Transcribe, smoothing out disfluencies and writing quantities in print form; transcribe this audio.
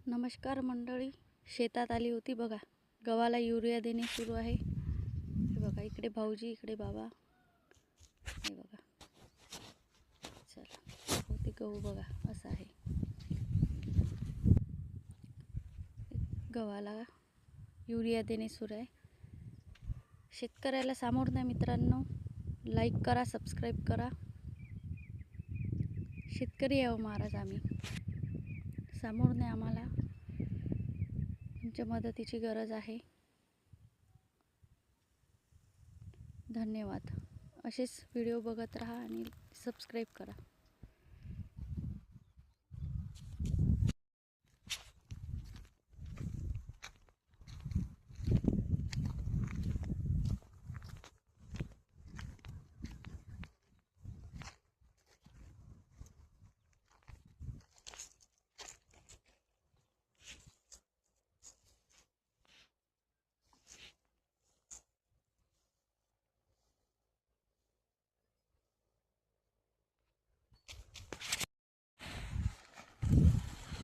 नमस्कार मंडळी, शेतात आली होती बघा. गव्हाला युरिया देणे सुरू आहे. हे बघा, इकडे भाऊजी, इकडे बाबा. हे बघा, चला होते गहू बघा, असं आहे. गव्हाला युरिया देणे सुरू आहे. शेतकऱ्याला सामोर न्या मित्रांनो. लाईक करा, सबस्क्राईब करा. शेतकरी आहे महाराज आम्ही. सामोर न्या आम्हाला. तुमच्या मदतीची गरज आहे. धन्यवाद. असेच व्हिडिओ बघत राहा आणि सबस्क्राईब करा.